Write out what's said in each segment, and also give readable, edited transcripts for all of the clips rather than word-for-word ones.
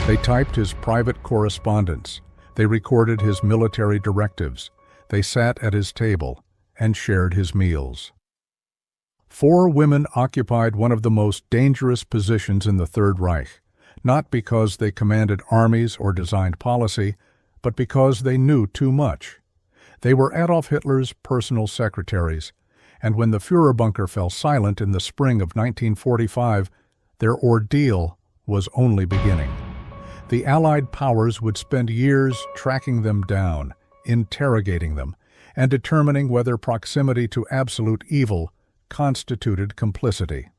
They typed his private correspondence. They recorded his military directives. They sat at his table and shared his meals. 4 women occupied one of the most dangerous positions in the Third Reich, not because they commanded armies or designed policy, but because they knew too much. They were Adolf Hitler's personal secretaries, and when the Führerbunker fell silent in the spring of 1945, their ordeal was only beginning. The Allied powers would spend years tracking them down, interrogating them, and determining whether proximity to absolute evil constituted complicity.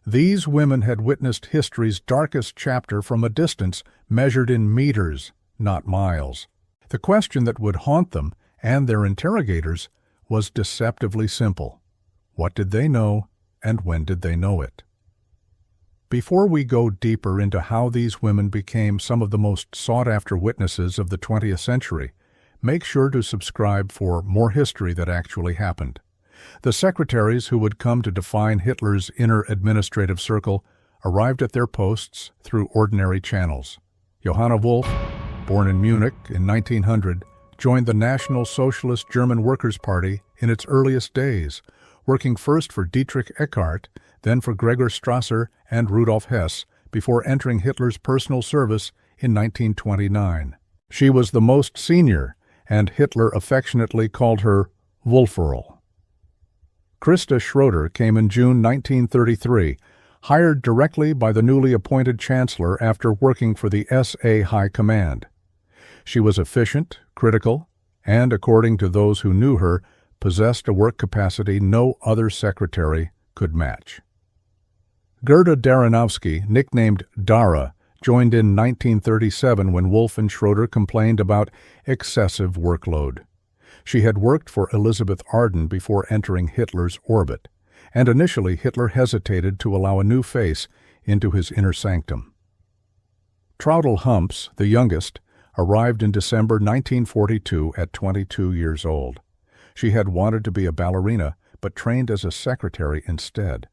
These women had witnessed history's darkest chapter from a distance measured in meters, not miles. The question that would haunt them and their interrogators was deceptively simple. What did they know, and when did they know it? Before we go deeper into how these women became some of the most sought-after witnesses of the 20th century, make sure to subscribe for more history that actually happened. The secretaries who would come to define Hitler's inner administrative circle arrived at their posts through ordinary channels. Johanna Wolff, born in Munich in 1900, joined the National Socialist German Workers' Party in its earliest days, working first for Dietrich Eckart, then for Gregor Strasser and Rudolf Hess, before entering Hitler's personal service in 1929. She was the most senior, and Hitler affectionately called her Wolferl. Christa Schroeder came in June 1933, hired directly by the newly appointed chancellor after working for the SA High Command. She was efficient, critical, and, according to those who knew her, possessed a work capacity no other secretary could match. Gerda Daranowski, nicknamed Dara, joined in 1937 when Wolff and Schroeder complained about excessive workload. She had worked for Elizabeth Arden before entering Hitler's orbit, and initially Hitler hesitated to allow a new face into his inner sanctum. Traudl Humps, the youngest, arrived in December 1942 at 22 years old. She had wanted to be a ballerina, but trained as a secretary instead.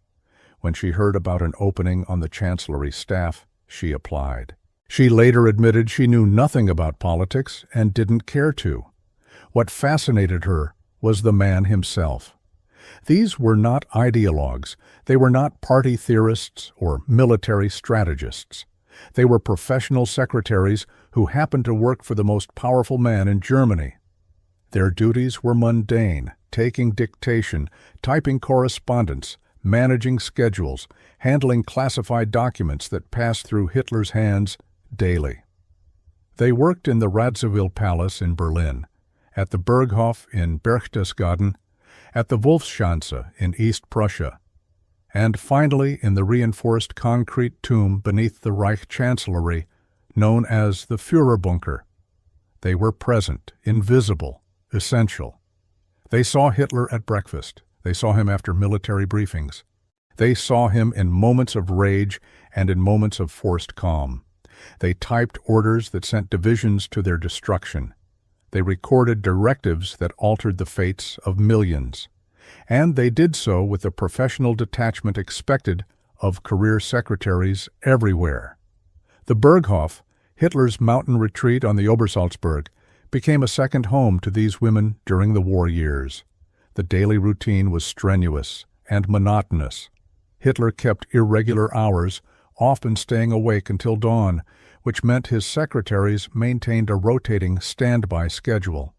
When she heard about an opening on the Chancellery staff, she applied. She later admitted she knew nothing about politics and didn't care to. What fascinated her was the man himself. These were not ideologues. They were not party theorists or military strategists. They were professional secretaries who happened to work for the most powerful man in Germany. Their duties were mundane, taking dictation, typing correspondence, managing schedules, handling classified documents that passed through Hitler's hands daily. They worked in the Radziwill Palace in Berlin, at the Berghof in Berchtesgaden, at the Wolfschanze in East Prussia, and finally in the reinforced concrete tomb beneath the Reich Chancellery, known as the Führerbunker. They were present, invisible, essential. They saw Hitler at breakfast. They saw him after military briefings. They saw him in moments of rage and in moments of forced calm. They typed orders that sent divisions to their destruction. They recorded directives that altered the fates of millions. And they did so with the professional detachment expected of career secretaries everywhere. The Berghof, Hitler's mountain retreat on the Obersalzberg, became a second home to these women during the war years. The daily routine was strenuous and monotonous. Hitler kept irregular hours, often staying awake until dawn, which meant his secretaries maintained a rotating standby schedule.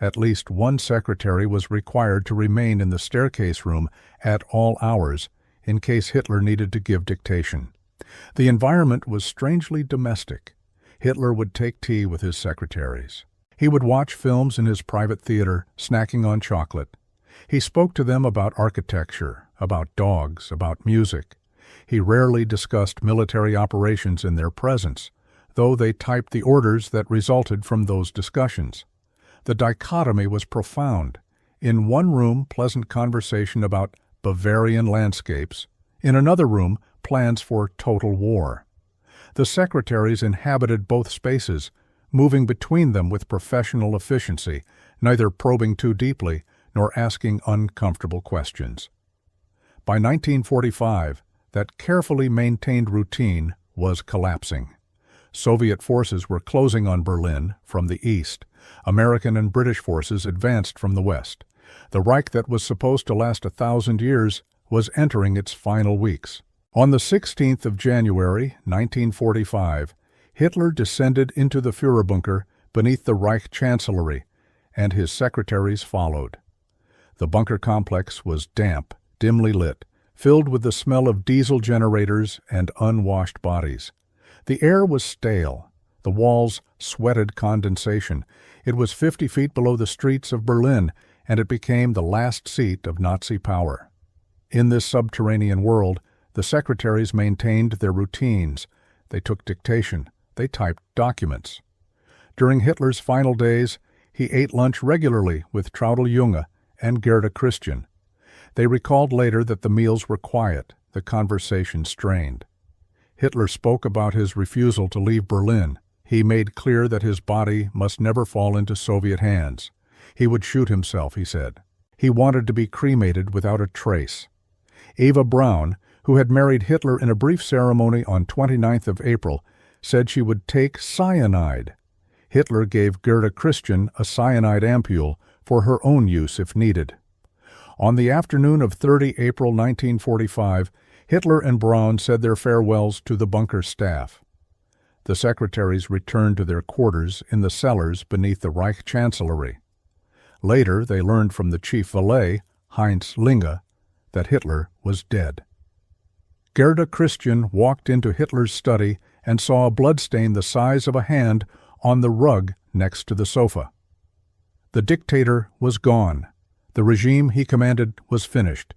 At least one secretary was required to remain in the staircase room at all hours in case Hitler needed to give dictation. The environment was strangely domestic. Hitler would take tea with his secretaries. He would watch films in his private theater, snacking on chocolate. He spoke to them about architecture, about dogs, about music. He rarely discussed military operations in their presence, though they typed the orders that resulted from those discussions. The dichotomy was profound. In one room, pleasant conversation about Bavarian landscapes. In another room, plans for total war. The secretaries inhabited both spaces, moving between them with professional efficiency, neither probing too deeply nor asking uncomfortable questions. By 1945, that carefully maintained routine was collapsing. Soviet forces were closing on Berlin from the east. American and British forces advanced from the west. The Reich that was supposed to last 1,000 years was entering its final weeks. On the 16th of January, 1945, Hitler descended into the Führerbunker beneath the Reich Chancellery, and his secretaries followed. The bunker complex was damp, dimly lit, filled with the smell of diesel generators and unwashed bodies. The air was stale. The walls sweated condensation. It was 50 feet below the streets of Berlin, and it became the last seat of Nazi power. In this subterranean world, the secretaries maintained their routines. They took dictation. They typed documents. During Hitler's final days, he ate lunch regularly with Traudl Junge and Gerda Christian. They recalled later that the meals were quiet, the conversation strained. Hitler spoke about his refusal to leave Berlin. He made clear that his body must never fall into Soviet hands. He would shoot himself, he said. He wanted to be cremated without a trace. Eva Braun, who had married Hitler in a brief ceremony on 29th of April, said she would take cyanide. Hitler gave Gerda Christian a cyanide ampule for her own use if needed. On the afternoon of 30 April 1945, Hitler and Braun said their farewells to the bunker staff. The secretaries returned to their quarters in the cellars beneath the Reich Chancellery. Later, they learned from the chief valet, Heinz Linge, that Hitler was dead. Gerda Christian walked into Hitler's study and saw a bloodstain the size of a hand on the rug next to the sofa. The dictator was gone. The regime he commanded was finished.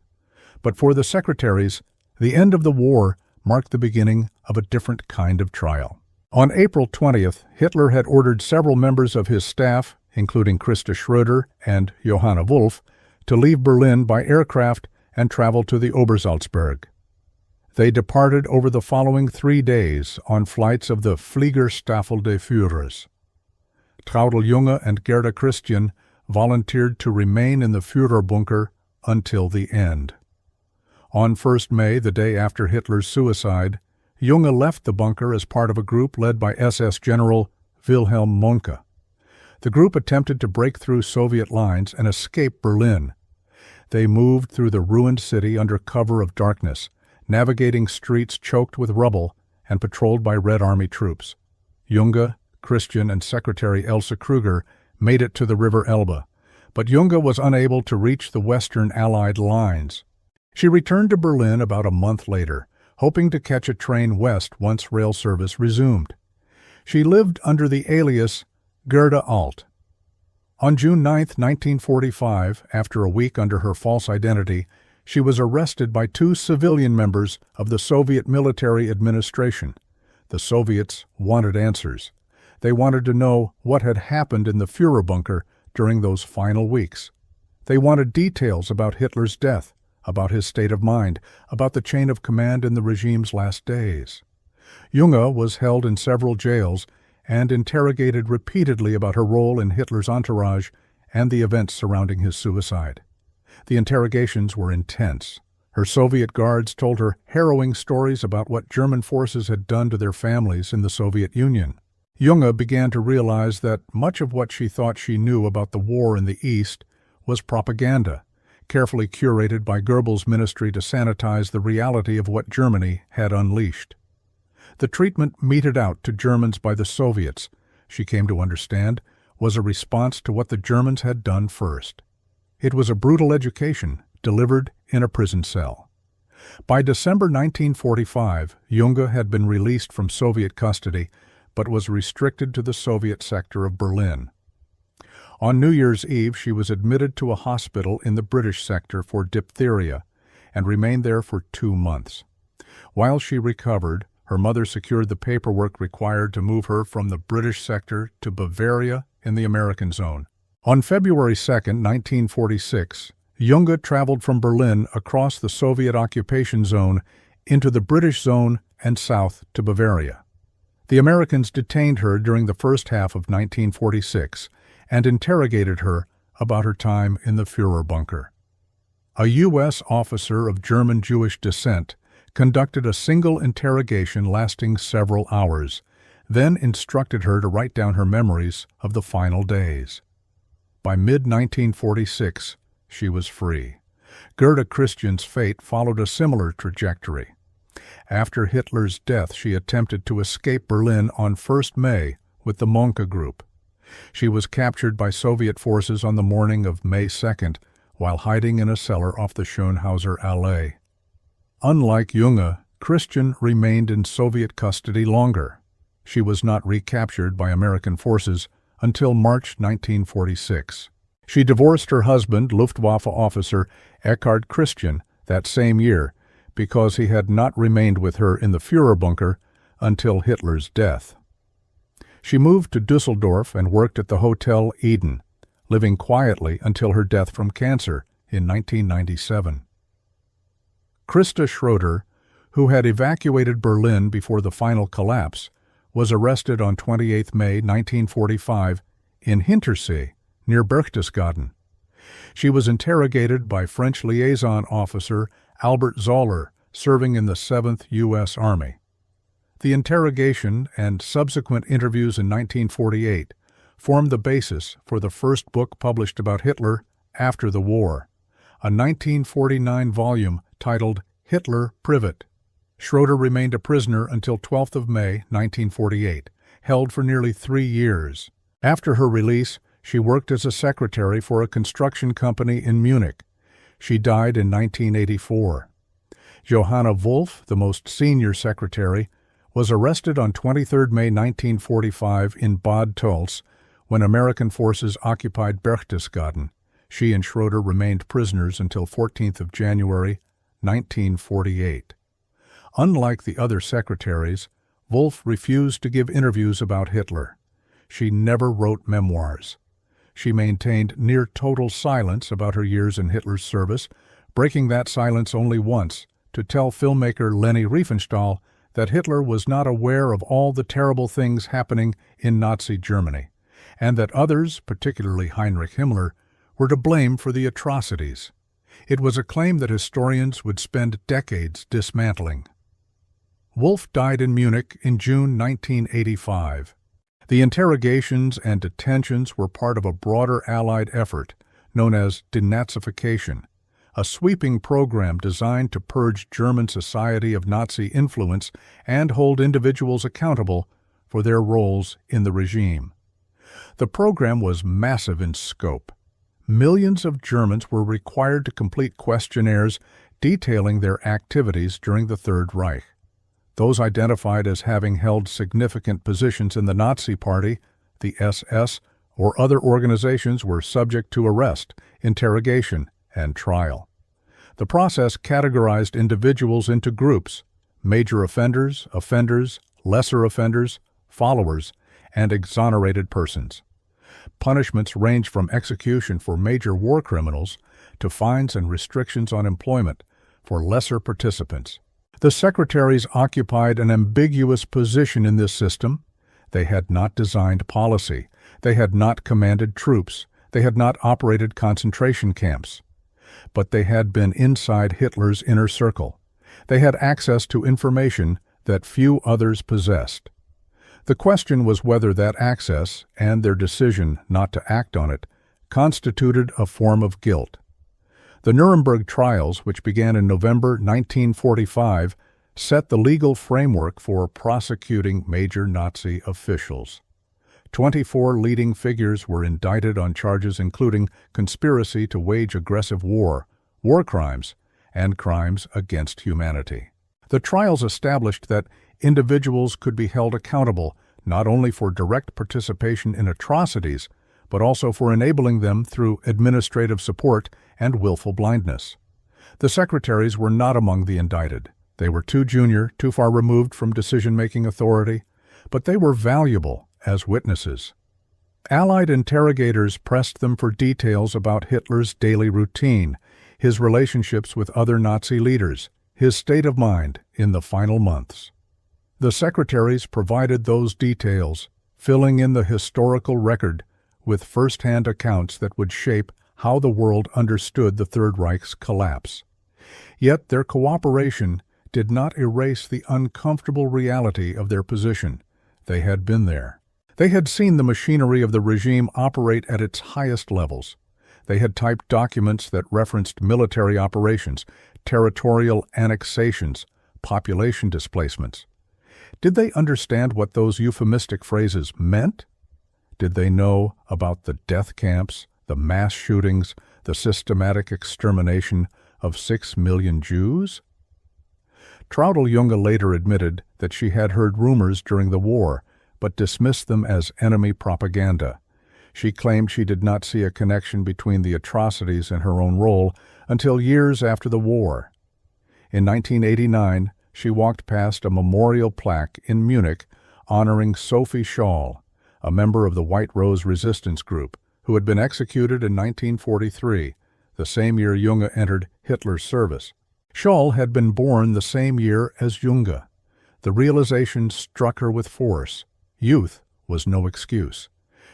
But for the secretaries, the end of the war marked the beginning of a different kind of trial. On April 20th, Hitler had ordered several members of his staff, including Christa Schröder and Johanna Wolf, to leave Berlin by aircraft and travel to the Obersalzberg. They departed over the following 3 days on flights of the Fliegerstaffel des Führers. Traudl Junge and Gerda Christian volunteered to remain in the Führerbunker until the end. On 1st May, the day after Hitler's suicide, Junge left the bunker as part of a group led by SS General Wilhelm Mohnke. The group attempted to break through Soviet lines and escape Berlin. They moved through the ruined city under cover of darkness, navigating streets choked with rubble and patrolled by Red Army troops. Junge, Christian, and Secretary Elsa Kruger made it to the River Elbe, but Junge was unable to reach the Western Allied lines. She returned to Berlin about a month later, hoping to catch a train west once rail service resumed. She lived under the alias Gerda Alt. On June 9, 1945, after a week under her false identity, she was arrested by 2 civilian members of the Soviet military administration. The Soviets wanted answers. They wanted to know what had happened in the Führerbunker during those final weeks. They wanted details about Hitler's death, about his state of mind, about the chain of command in the regime's last days. Junge was held in several jails and interrogated repeatedly about her role in Hitler's entourage and the events surrounding his suicide. The interrogations were intense. Her Soviet guards told her harrowing stories about what German forces had done to their families in the Soviet Union. Junge began to realize that much of what she thought she knew about the war in the East was propaganda, carefully curated by Goebbels' ministry to sanitize the reality of what Germany had unleashed. The treatment meted out to Germans by the Soviets, she came to understand, was a response to what the Germans had done first. It was a brutal education delivered in a prison cell. By December 1945, Junge had been released from Soviet custody, but was restricted to the Soviet sector of Berlin. On New Year's Eve, she was admitted to a hospital in the British sector for diphtheria and remained there for 2 months. While she recovered, her mother secured the paperwork required to move her from the British sector to Bavaria in the American zone. On February 2, 1946, Junge traveled from Berlin across the Soviet occupation zone into the British zone and south to Bavaria. The Americans detained her during the first half of 1946 and interrogated her about her time in the Führerbunker. A U.S. officer of German Jewish descent conducted a single interrogation lasting several hours. then instructed her to write down her memories of the final days. By mid-1946, she was free. Gerda Christian's fate followed a similar trajectory. After Hitler's death, she attempted to escape Berlin on 1st May with the Monke group. She was captured by Soviet forces on the morning of May 2nd while hiding in a cellar off the Schönhauser Allee. Unlike Junge, Christian remained in Soviet custody longer. She was not recaptured by American forces until March 1946. She divorced her husband, Luftwaffe officer Eckhard Christian, that same year because he had not remained with her in the Führerbunker until Hitler's death. She moved to Düsseldorf and worked at the Hotel Eden, living quietly until her death from cancer in 1997. Christa Schroeder, who had evacuated Berlin before the final collapse, was arrested on 28 May 1945 in Hintersee, near Berchtesgaden. She was interrogated by French liaison officer Albert Zoller, serving in the 7th U.S. Army. The interrogation and subsequent interviews in 1948 formed the basis for the first book published about Hitler after the war, a 1949 volume titled Hitler Privat. Schroeder remained a prisoner until 12th of May 1948, held for nearly 3 years. After her release, she worked as a secretary for a construction company in Munich. She died in 1984. Johanna Wolf, the most senior secretary, was arrested on 23 May 1945 in Bad Tölz when American forces occupied Berchtesgaden. She and Schroeder remained prisoners until 14th of January 1948. Unlike the other secretaries, Wolf refused to give interviews about Hitler. She never wrote memoirs. She maintained near total silence about her years in Hitler's service, breaking that silence only once to tell filmmaker Leni Riefenstahl that Hitler was not aware of all the terrible things happening in Nazi Germany, and that others, particularly Heinrich Himmler, were to blame for the atrocities. It was a claim that historians would spend decades dismantling. Wolf died in Munich in June 1985. The interrogations and detentions were part of a broader Allied effort known as denazification, a sweeping program designed to purge German society of Nazi influence and hold individuals accountable for their roles in the regime. The program was massive in scope. Millions of Germans were required to complete questionnaires detailing their activities during the Third Reich. Those identified as having held significant positions in the Nazi Party, the SS, or other organizations were subject to arrest, interrogation, and trial. The process categorized individuals into groups: major offenders, lesser offenders, followers, and exonerated persons. Punishments ranged from execution for major war criminals to fines and restrictions on employment for lesser participants. The secretaries occupied an ambiguous position in this system. They had not designed policy. They had not commanded troops. They had not operated concentration camps. But they had been inside Hitler's inner circle. They had access to information that few others possessed. The question was whether that access, and their decision not to act on it, constituted a form of guilt. The Nuremberg trials, which began in November 1945, set the legal framework for prosecuting major Nazi officials. 24 leading figures were indicted on charges including conspiracy to wage aggressive war crimes, and crimes against humanity. The trials established that individuals could be held accountable not only for direct participation in atrocities, but also for enabling them through administrative support and willful blindness. The secretaries were not among the indicted. They were too junior, too far removed from decision-making authority, but they were valuable as witnesses. Allied interrogators pressed them for details about Hitler's daily routine, his relationships with other Nazi leaders, his state of mind in the final months. The secretaries provided those details, filling in the historical record with first-hand accounts that would shape how the world understood the Third Reich's collapse. Yet their cooperation did not erase the uncomfortable reality of their position. They had been there. They had seen the machinery of the regime operate at its highest levels. They had typed documents that referenced military operations, territorial annexations, population displacements. Did they understand what those euphemistic phrases meant? Did they know about the death camps, the mass shootings, the systematic extermination of 6 million Jews? Traudl-Junge later admitted that she had heard rumors during the war, but dismissed them as enemy propaganda. She claimed she did not see a connection between the atrocities and her own role until years after the war. In 1989, she walked past a memorial plaque in Munich honoring Sophie Scholl, a member of the White Rose Resistance Group, who had been executed in 1943, the same year Junge entered Hitler's service. Scholl had been born the same year as Junge. The realization struck her with force. Youth was no excuse.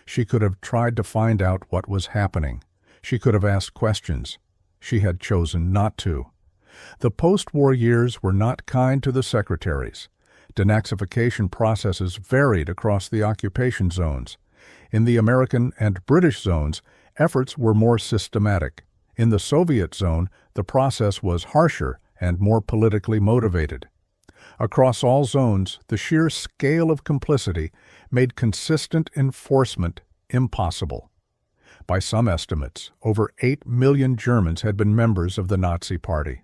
She could have tried to find out what was happening. She could have asked questions. She had chosen not to. The post-war years were not kind to the secretaries. Denazification processes varied across the occupation zones. In the American and British zones, efforts were more systematic. In the Soviet zone, the process was harsher and more politically motivated. Across all zones, the sheer scale of complicity made consistent enforcement impossible. By some estimates, over 8 million Germans had been members of the Nazi Party.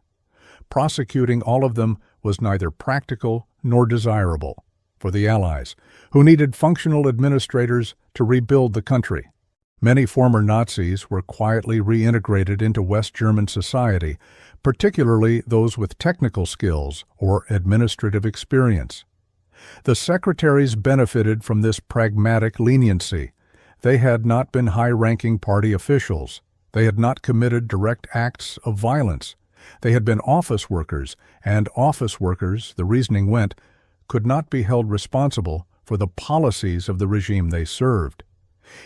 Prosecuting all of them was neither practical nor desirable for the Allies, who needed functional administrators to rebuild the country. Many former Nazis were quietly reintegrated into West German society, particularly those with technical skills or administrative experience. The secretaries benefited from this pragmatic leniency. They had not been high-ranking party officials. They had not committed direct acts of violence. They had been office workers, and office workers, the reasoning went, could not be held responsible for the policies of the regime they served.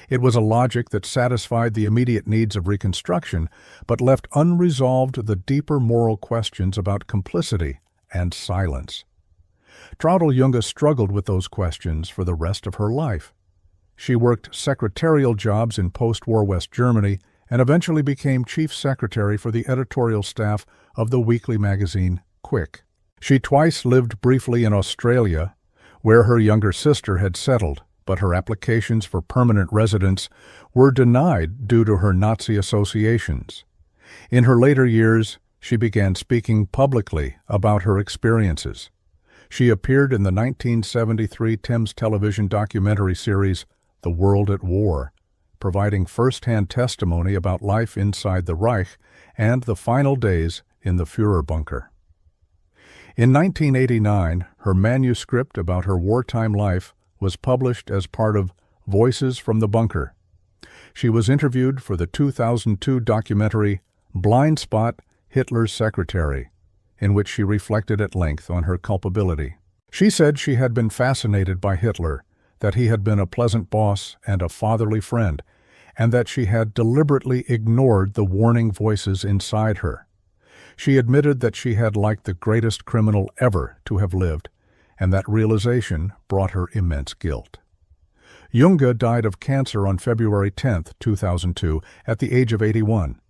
It was a logic that satisfied the immediate needs of reconstruction, but left unresolved the deeper moral questions about complicity and silence. Traudl-Junge struggled with those questions for the rest of her life. She worked secretarial jobs in post-war West Germany and eventually became chief secretary for the editorial staff of the weekly magazine Quick. She twice lived briefly in Australia, where her younger sister had settled, but her applications for permanent residence were denied due to her Nazi associations. In her later years, she began speaking publicly about her experiences. She appeared in the 1973 Thames television documentary series The World at War, providing first-hand testimony about life inside the Reich and the final days in the Führerbunker. In 1989, her manuscript about her wartime life was published as part of Voices from the Bunker. She was interviewed for the 2002 documentary Blind Spot: Hitler's Secretary, in which she reflected at length on her culpability. She said she had been fascinated by Hitler, that he had been a pleasant boss and a fatherly friend, and that she had deliberately ignored the warning voices inside her. She admitted that she had liked the greatest criminal ever to have lived, and that realization brought her immense guilt. Junge died of cancer on February 10, 2002, at the age of 81.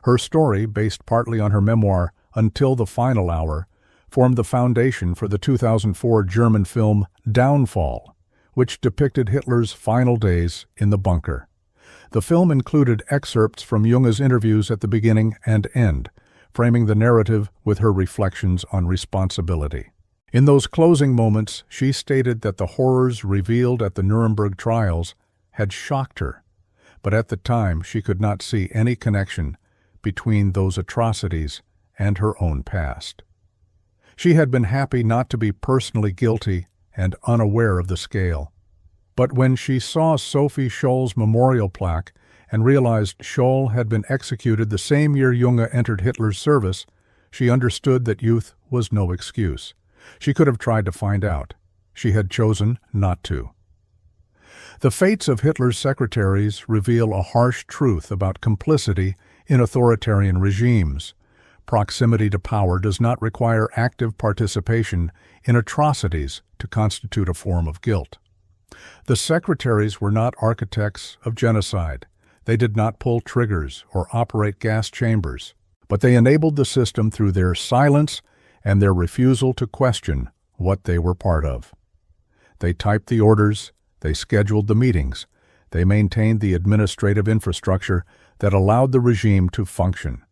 Her story, based partly on her memoir Until the Final Hour, formed the foundation for the 2004 German film Downfall, which depicted Hitler's final days in the bunker. The film included excerpts from Junge's interviews at the beginning and end, framing the narrative with her reflections on responsibility. In those closing moments, she stated that the horrors revealed at the Nuremberg trials had shocked her, but at the time she could not see any connection between those atrocities and her own past. She had been happy not to be personally guilty and unaware of the scale. But when she saw Sophie Scholl's memorial plaque and realized Scholl had been executed the same year Junge entered Hitler's service, she understood that youth was no excuse. She could have tried to find out. She had chosen not to. The fates of Hitler's secretaries reveal a harsh truth about complicity in authoritarian regimes. Proximity to power does not require active participation in atrocities to constitute a form of guilt. The secretaries were not architects of genocide. They did not pull triggers or operate gas chambers, but they enabled the system through their silence and their refusal to question what they were part of. They typed the orders, they scheduled the meetings, they maintained the administrative infrastructure that allowed the regime to function.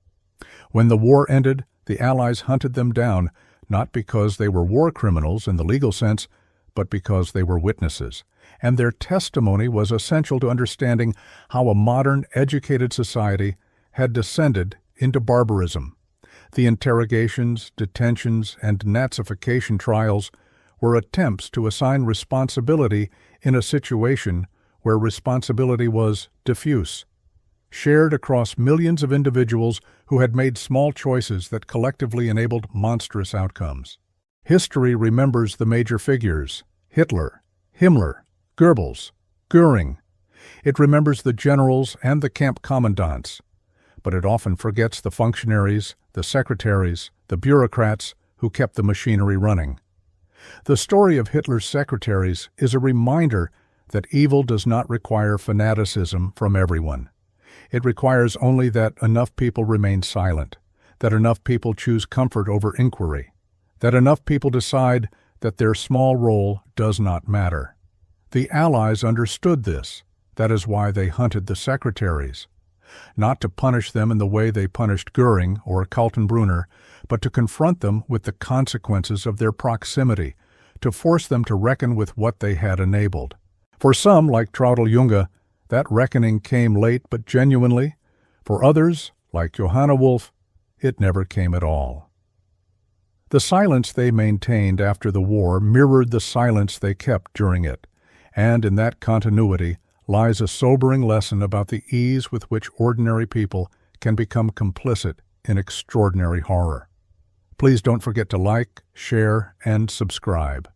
When the war ended, the Allies hunted them down, not because they were war criminals in the legal sense, but because they were witnesses, and their testimony was essential to understanding how a modern, educated society had descended into barbarism. The interrogations, detentions, and Nazification trials were attempts to assign responsibility in a situation where responsibility was diffuse, shared across millions of individuals who had made small choices that collectively enabled monstrous outcomes. History remembers the major figures: Hitler, Himmler, Goebbels, Göring. It remembers the generals and the camp commandants, but it often forgets the functionaries, the secretaries, the bureaucrats who kept the machinery running. The story of Hitler's secretaries is a reminder that evil does not require fanaticism from everyone. It requires only that enough people remain silent, that enough people choose comfort over inquiry, that enough people decide that their small role does not matter. The Allies understood this. That is why they hunted the secretaries. Not to punish them in the way they punished Göring or Kaltenbrunner, but to confront them with the consequences of their proximity, to force them to reckon with what they had enabled. For some, like Traudl Junge, that reckoning came late but genuinely. For others, like Johanna Wolf, it never came at all. The silence they maintained after the war mirrored the silence they kept during it, and in that continuity lies a sobering lesson about the ease with which ordinary people can become complicit in extraordinary horror. Please don't forget to like, share, and subscribe.